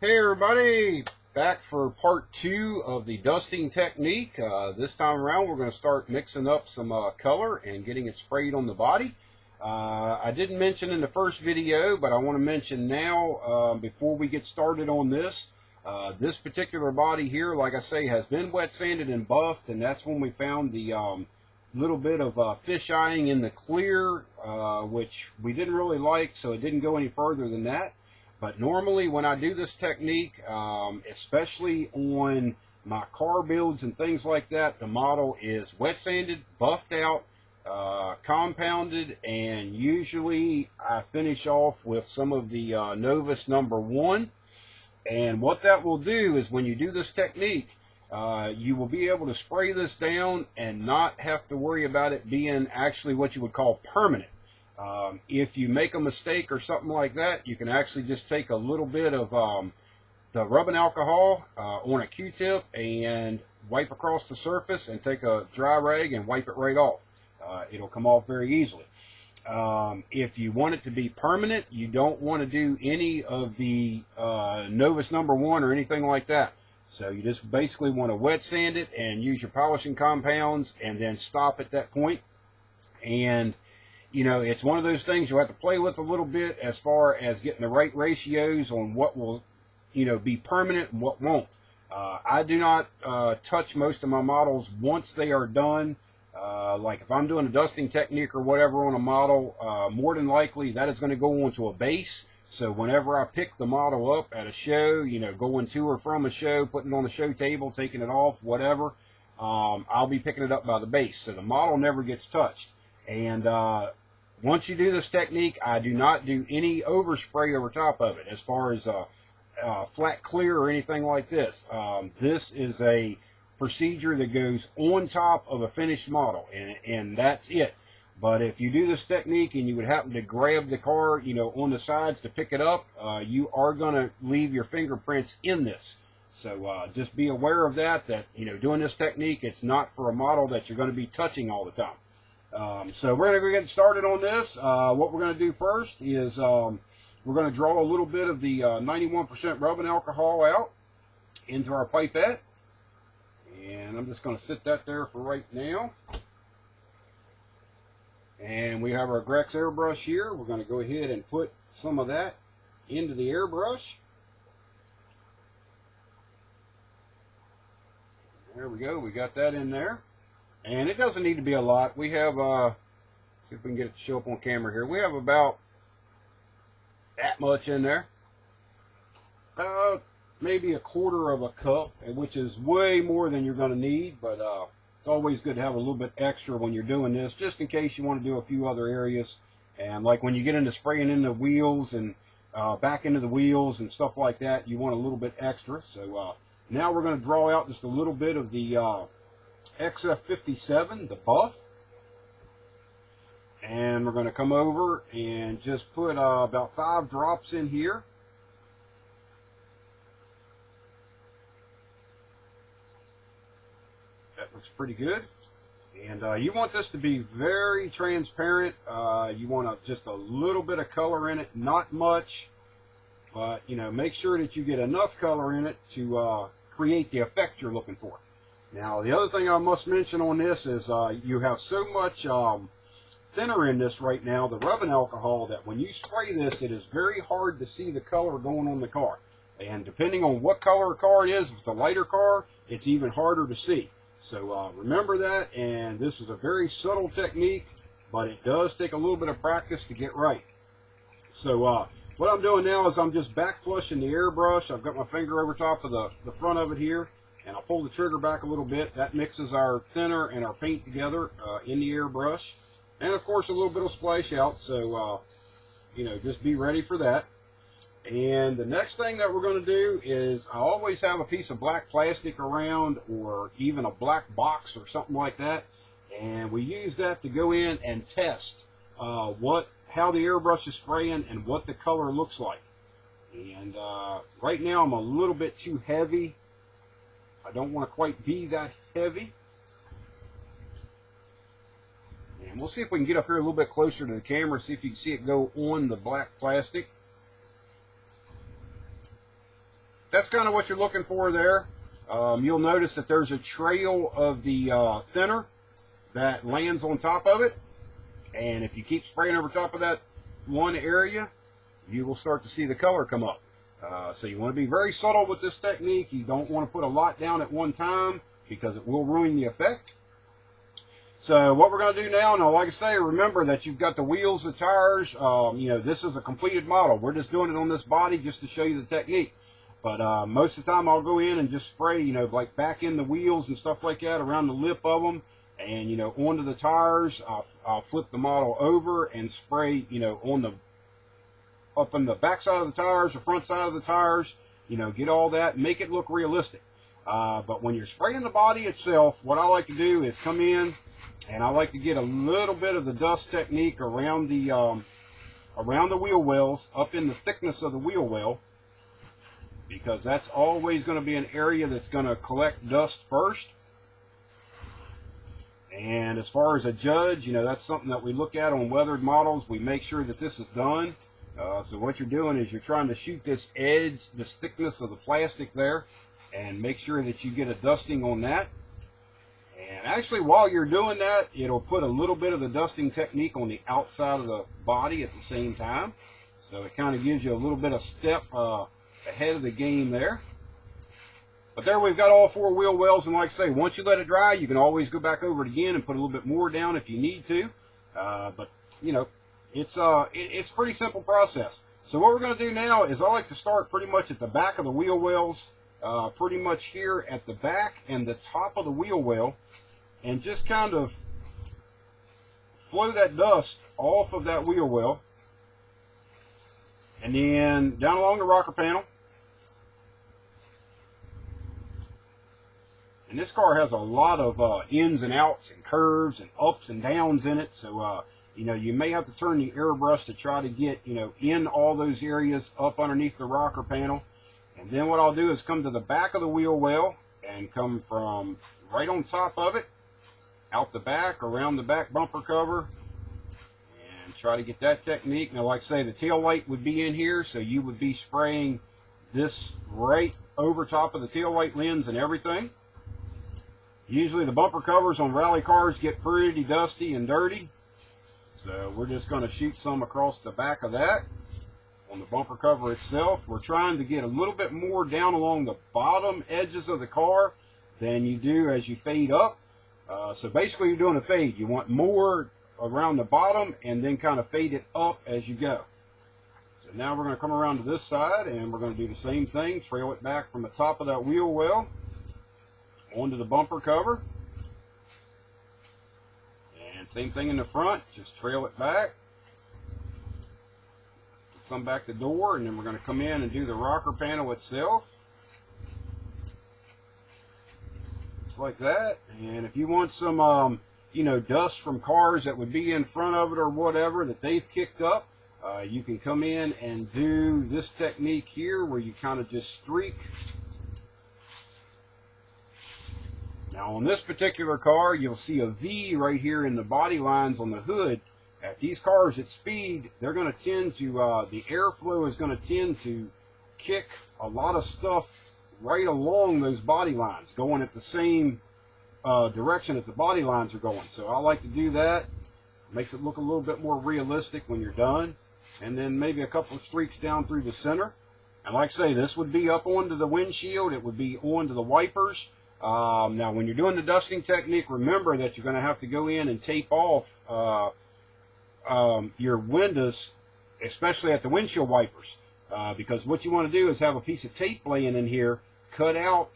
Hey everybody, back for part two of the dusting technique. This time around we're going to start mixing up some color and getting it sprayed on the body. I didn't mention in the first video, but I want to mention now before we get started on this. This particular body here, like I say, has been wet sanded and buffed, and that's when we found the little bit of fish eyeing in the clear, which we didn't really like, so it didn't go any further than that. But normally when I do this technique, especially on my car builds and things like that, the model is wet sanded, buffed out, compounded, and usually I finish off with some of the Novus number 1. And what that will do is when you do this technique, you will be able to spray this down and not have to worry about it being actually what you would call permanent. If you make a mistake or something like that, you can actually just take a little bit of the rubbing alcohol on a Q-tip and wipe across the surface and take a dry rag and wipe it right off. It'll come off very easily. If you want it to be permanent, you don't want to do any of the Novus number 1 or anything like that. So you just basically want to wet sand it and use your polishing compounds and then stop at that point. And you know, it's one of those things you have to play with a little bit as far as getting the right ratios on what will, you know, be permanent and what won't. I do not touch most of my models once they are done. Like if I'm doing a dusting technique or whatever on a model, more than likely that is going to go onto a base. So whenever I pick the model up at a show, you know, going to or from a show, putting it on the show table, taking it off, whatever, I'll be picking it up by the base. So the model never gets touched. And once you do this technique, I do not do any overspray over top of it as far as flat clear or anything like this. This is a procedure that goes on top of a finished model, and that's it. But if you do this technique and you would happen to grab the car, you know, on the sides to pick it up, you are going to leave your fingerprints in this. So just be aware of that, you know, doing this technique, it's not for a model that you're going to be touching all the time. So we're going to get started on this. What we're going to do first is we're going to draw a little bit of the 91% rubbing alcohol out into our pipette. And I'm just going to sit that there for right now. And we have our Grex airbrush here. We're going to go ahead and put some of that into the airbrush. There we go. We got that in there. And it doesn't need to be a lot. We have, see if we can get it to show up on camera here. We have about that much in there. Maybe a quarter of a cup, which is way more than you're going to need. But it's always good to have a little bit extra when you're doing this, just in case you want to do a few other areas. And like when you get into spraying in the wheels and back into the wheels and stuff like that, you want a little bit extra. So now we're going to draw out just a little bit of the XF57, the buff, and we're going to come over and just put about 5 drops in here. That looks pretty good. And you want this to be very transparent. You want just a little bit of color in it, not much, but you know, make sure that you get enough color in it to create the effect you're looking for. Now, the other thing I must mention on this is you have so much thinner in this right now, the rubbing alcohol, that when you spray this, it is very hard to see the color going on the car. And depending on what color car it is, if it's a lighter car, it's even harder to see. So remember that, and this is a very subtle technique, but it does take a little bit of practice to get right. So what I'm doing now is I'm just back flushing the airbrush. I've got my finger over top of the front of it here. And I'll pull the trigger back a little bit. That mixes our thinner and our paint together in the airbrush. And of course a little bit will splash out, so you know, just be ready for that. And the next thing that we're going to do is I always have a piece of black plastic around, or even a black box or something like that. And we use that to go in and test how the airbrush is spraying and what the color looks like. And right now I'm a little bit too heavy. I don't want to quite be that heavy. And we'll see if we can get up here a little bit closer to the camera, see if you can see it go on the black plastic. that's kind of what you're looking for there. You'll notice that there's a trail of the thinner that lands on top of it, and if you keep spraying over top of that one area, you will start to see the color come up. So you want to be very subtle with this technique. You don't want to put a lot down at one time because it will ruin the effect. So what we're going to do now, like I say, remember that you've got the wheels, the tires. This is a completed model. We're just doing it on this body just to show you the technique. But most of the time I'll go in and just spray, like back in the wheels and stuff like that, around the lip of them. And, onto the tires. I'll flip the model over and spray, up on the back side of the tires, the front side of the tires, get all that, make it look realistic. But when you're spraying the body itself, what I like to do is come in and I like to get a little bit of the dust technique around the wheel wells, up in the thickness of the wheel well, because that's always going to be an area that's going to collect dust first. And as far as a judge, that's something that we look at on weathered models. We make sure that this is done. So what you're doing is you're trying to shoot this edge, this thickness of the plastic there, and make sure that you get a dusting on that. And actually, while you're doing that, it'll put a little bit of the dusting technique on the outside of the body at the same time. So it kind of gives you a little bit of step ahead of the game there. But there we've got all 4 wheel wells, and like I say, once you let it dry, you can always go back over it again and put a little bit more down if you need to. But it's a pretty simple process. So what we're going to do now is I like to start pretty much at the back of the wheel wells, pretty much here at the back and the top of the wheel well, and just kind of flow that dust off of that wheel well, and then down along the rocker panel. And this car has a lot of ins and outs and curves and ups and downs in it, so you may have to turn the airbrush to try to get in all those areas up underneath the rocker panel. And then what I'll do is come to the back of the wheel well and come from right on top of it, out the back, around the back bumper cover, and try to get that technique. Now, like I say, the tail light would be in here, so you would be spraying this right over top of the tail light lens and everything. Usually the bumper covers on rally cars get pretty dusty and dirty, so we're just going to shoot some across the back of that. On the bumper cover itself, we're trying to get a little bit more down along the bottom edges of the car than you do as you fade up. So basically you're doing a fade. You want more around the bottom and then kind of fade it up as you go. So now we're going to come around to this side and we're going to do the same thing. Trail it back from the top of that wheel well onto the bumper cover. And same thing in the front. Just trail it back. Put some back the door, and then we're going to come in and do the rocker panel itself. Just like that. And if you want some dust from cars that would be in front of it or whatever that they've kicked up, you can come in and do this technique here where you kind of just streak. Now on this particular car, you'll see a V right here in the body lines on the hood. At these cars at speed, they're going to tend to, the airflow is going to tend to kick a lot of stuff right along those body lines, going at the same direction that the body lines are going. So I like to do that. It makes it look a little bit more realistic when you're done. And then maybe a couple of streaks down through the center. And like I say, this would be up onto the windshield. It would be onto the wipers. Now, when you're doing the dusting technique, remember that you're going to have to go in and tape off your windows, especially at the windshield wipers. Because what you want to do is have a piece of tape laying in here, cut out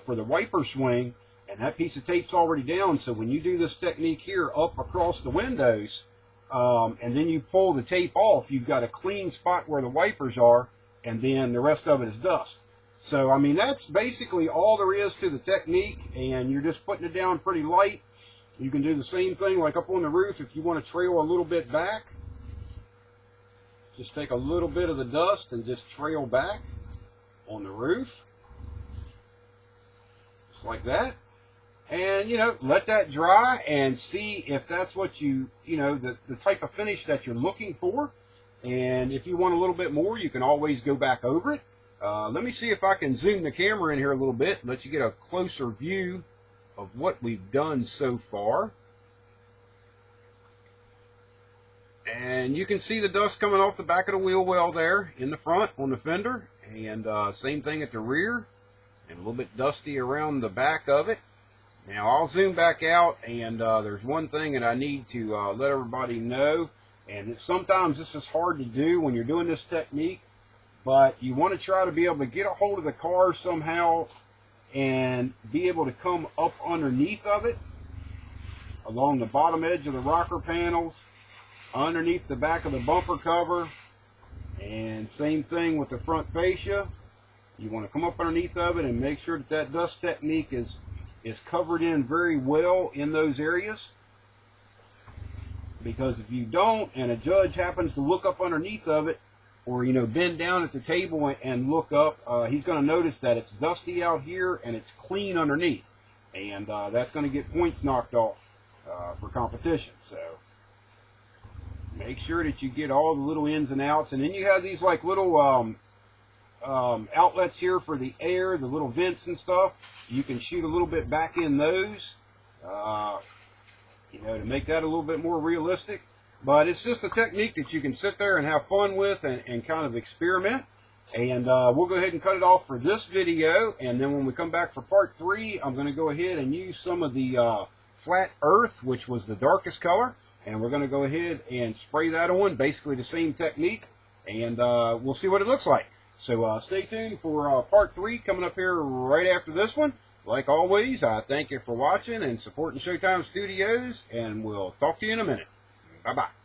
for the wiper swing, and that piece of tape's already down. So when you do this technique here up across the windows, and then you pull the tape off, you've got a clean spot where the wipers are, and then the rest of it is dust. So, I mean, that's basically all there is to the technique, and you're just putting it down pretty light. You can do the same thing like up on the roof if you want to trail a little bit back. Just take a little bit of the dust and just trail back on the roof. Just like that. And, let that dry and see if that's what the type of finish that you're looking for. And if you want a little bit more, you can always go back over it. Let me see if I can zoom the camera in here a little bit and let you get a closer view of what we've done so far. And you can see the dust coming off the back of the wheel well there in the front on the fender, and same thing at the rear, and a little bit dusty around the back of it. Now I'll zoom back out, and there's one thing that I need to let everybody know, and sometimes this is hard to do when you're doing this technique, but you want to try to be able to get a hold of the car somehow and be able to come up underneath of it, along the bottom edge of the rocker panels, underneath the back of the bumper cover, and same thing with the front fascia. You want to come up underneath of it and make sure that that dust technique is covered in very well in those areas, because if you don't and a judge happens to look up underneath of it, or bend down at the table and look up, he's going to notice that it's dusty out here and it's clean underneath, and that's going to get points knocked off for competition. So make sure that you get all the little ins and outs. And then you have these like little outlets here for the air, the little vents and stuff. You can shoot a little bit back in those, to make that a little bit more realistic. But it's just a technique that you can sit there and have fun with and kind of experiment. And we'll go ahead and cut it off for this video. And then when we come back for part 3, I'm going to go ahead and use some of the Flat Earth, which was the darkest color. And we're going to go ahead and spray that on, basically the same technique. And we'll see what it looks like. So stay tuned for part 3 coming up here right after this one. Like always, I thank you for watching and supporting Showtime Studios. And we'll talk to you in a minute. Bye-bye.